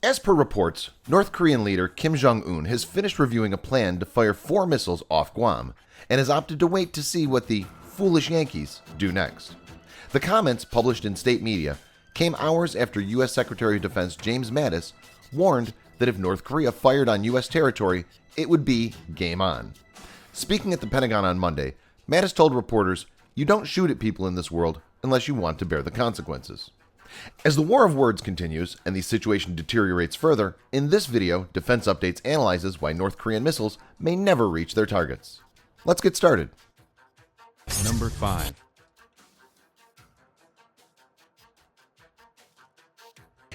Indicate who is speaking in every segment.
Speaker 1: As per reports, North Korean leader Kim Jong-un has finished reviewing a plan to fire 4 missiles off Guam and has opted to wait to see what the foolish Yankees do next. The comments, published in state media, came hours after U.S. Secretary of Defense James Mattis warned that if North Korea fired on U.S. territory, it would be game on. Speaking at the Pentagon on Monday, Mattis told reporters, "You don't shoot at people in this world unless you want to bear the consequences." As the war of words continues and the situation deteriorates further, in this video, Defense Updates analyzes why North Korean missiles may never reach their targets. Let's get started.
Speaker 2: Number 5.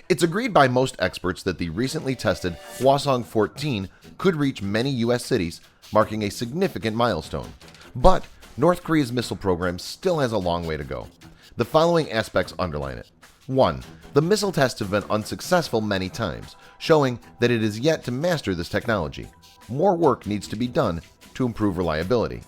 Speaker 1: It's agreed by most experts that the recently tested Hwasong-14 could reach many U.S. cities, marking a significant milestone. But North Korea's missile program still has a long way to go. The following aspects underline it. 1. The missile tests have been unsuccessful many times, showing that it is yet to master this technology. More work needs to be done to improve reliability.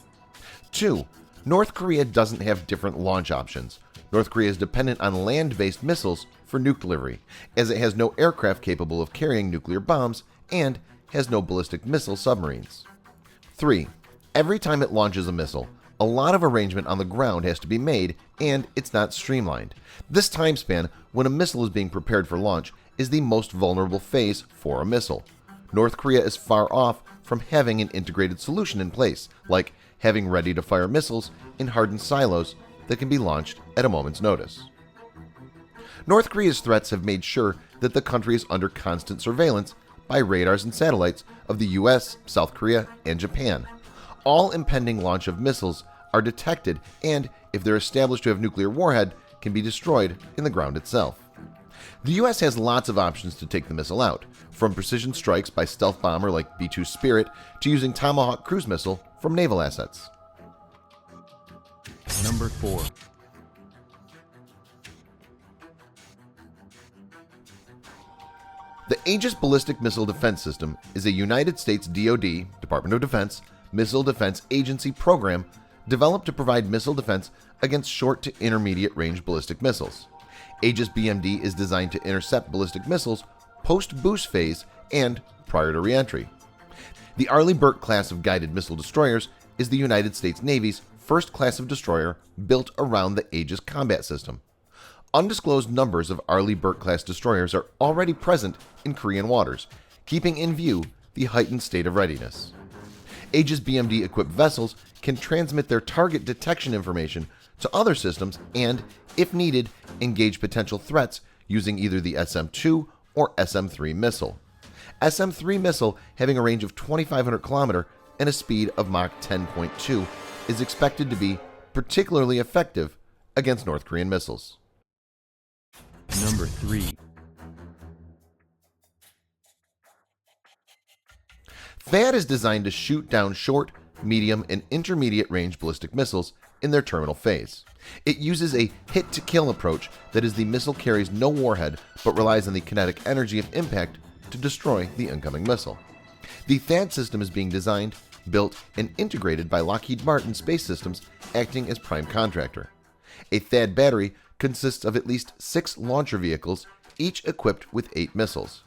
Speaker 1: 2. North Korea doesn't have different launch options. North Korea is dependent on land-based missiles for nuke delivery, as it has no aircraft capable of carrying nuclear bombs and has no ballistic missile submarines. 3. Every time it launches a missile, a lot of arrangement on the ground has to be made, and it's not streamlined. This time span, when a missile is being prepared for launch, is the most vulnerable phase for a missile. North Korea is far off from having an integrated solution in place, like having ready-to-fire missiles in hardened silos that can be launched at a moment's notice. North Korea's threats have made sure that the country is under constant surveillance by radars and satellites of the US, South Korea, and Japan. All impending launch of missiles are detected and, if they're established to have nuclear warhead, can be destroyed in the ground itself. The US has lots of options to take the missile out, from precision strikes by stealth bomber like B-2 Spirit to using Tomahawk cruise missile from naval assets.
Speaker 2: Number 4.
Speaker 1: The Aegis Ballistic Missile Defense System is a United States DoD, Department of Defense, Missile Defense Agency program developed to provide missile defense against short to intermediate range ballistic missiles. Aegis BMD is designed to intercept ballistic missiles post-boost phase and prior to re-entry. The Arleigh Burke class of guided missile destroyers is the United States Navy's first class of destroyer built around the Aegis combat system. Undisclosed numbers of Arleigh Burke class destroyers are already present in Korean waters, keeping in view the heightened state of readiness. Aegis BMD equipped vessels can transmit their target detection information to other systems and, if needed, engage potential threats using either the SM-2 or SM-3 missile. SM-3 missile, having a range of 2,500 km and a speed of Mach 10.2, is expected to be particularly effective against North Korean missiles.
Speaker 2: Number 3.
Speaker 1: THAAD is designed to shoot down short, medium, and intermediate range ballistic missiles in their terminal phase. It uses a hit-to-kill approach, that is, the missile carries no warhead but relies on the kinetic energy of impact to destroy the incoming missile. The THAAD system is being designed, built, and integrated by Lockheed Martin Space Systems, acting as prime contractor. A THAAD battery consists of at least 6 launcher vehicles, each equipped with 8 missiles.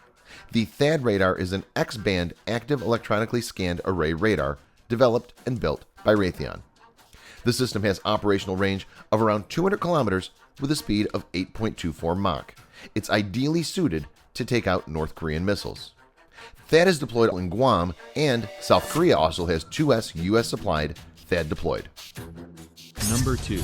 Speaker 1: The THAAD radar is an X-band active electronically scanned array radar developed and built by Raytheon. The system has operational range of around 200 kilometers with a speed of 8.24 Mach. It's ideally suited to take out North Korean missiles. THAAD is deployed in Guam, and South Korea also has 2 US-supplied THAAD deployed.
Speaker 2: Number 2.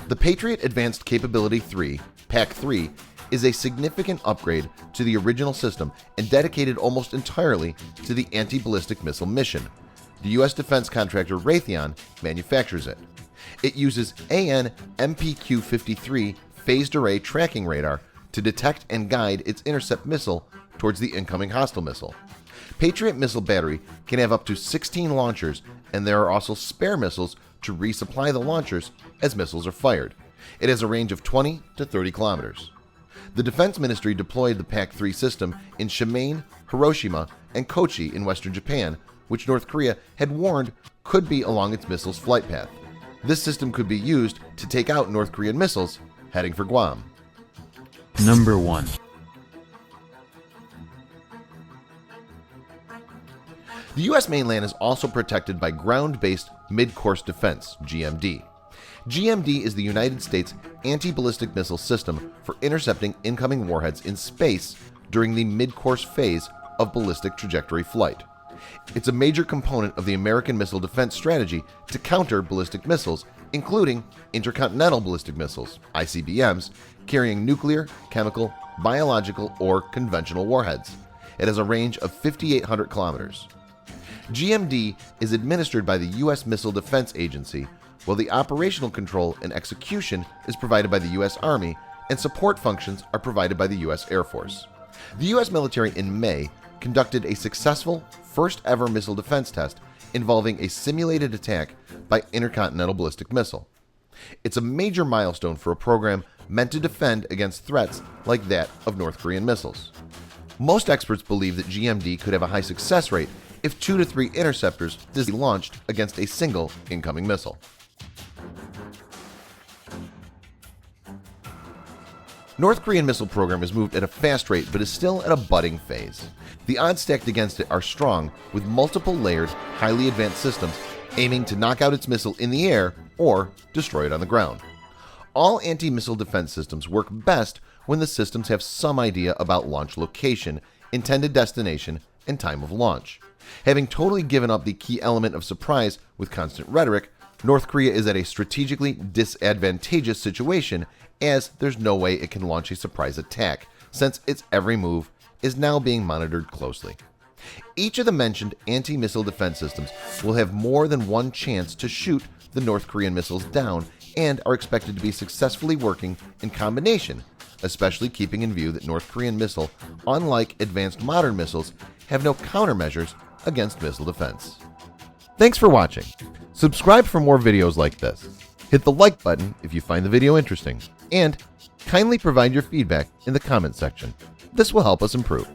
Speaker 1: The Patriot Advanced Capability 3, PAC-3, is a significant upgrade to the original system and dedicated almost entirely to the anti-ballistic missile mission. The U.S. defense contractor Raytheon manufactures it. It uses AN/MPQ-53 phased array tracking radar to detect and guide its intercept missile towards the incoming hostile missile. Patriot missile battery can have up to 16 launchers, and there are also spare missiles to resupply the launchers as missiles are fired. It has a range of 20 to 30 kilometers. The Defense Ministry deployed the PAC-3 system in Shimane, Hiroshima, and Kochi in western Japan, which North Korea had warned could be along its missile's flight path. This system could be used to take out North Korean missiles, heading for Guam.
Speaker 2: Number 1.
Speaker 1: The U.S. mainland is also protected by Ground-Based Mid-Course Defense, GMD. GMD is the United States anti-ballistic missile system for intercepting incoming warheads in space during the mid-course phase of ballistic trajectory flight. It's a major component of the American missile defense strategy to counter ballistic missiles, including intercontinental ballistic missiles, ICBMs, carrying nuclear, chemical, biological, or conventional warheads. It has a range of 5,800 kilometers. GMD is administered by the U.S. Missile Defense Agency, while the operational control and execution is provided by the U.S. Army, and support functions are provided by the U.S. Air Force. The U.S. military in May conducted a successful first-ever missile defense test involving a simulated attack by intercontinental ballistic missile. It's a major milestone for a program meant to defend against threats like that of North Korean missiles. Most experts believe that GMD could have a high success rate if 2 to 3 interceptors is launched against a single incoming missile. North Korean missile program has moved at a fast rate but is still at a budding phase. The odds stacked against it are strong, with multiple layered, highly advanced systems aiming to knock out its missile in the air or destroy it on the ground. All anti-missile defense systems work best when the systems have some idea about launch location, intended destination, and time of launch. Having totally given up the key element of surprise with constant rhetoric, North Korea is at a strategically disadvantageous situation, as there's no way it can launch a surprise attack, since its every move is now being monitored closely. Each of the mentioned anti-missile defense systems will have more than one chance to shoot the North Korean missiles down and are expected to be successfully working in combination, especially keeping in view that North Korean missile, unlike advanced modern missiles, have no countermeasures against missile defense. Thanks for watching. Subscribe for more videos like this. Hit the like button if you find the video interesting, and kindly provide your feedback in the comment section. This will help us improve.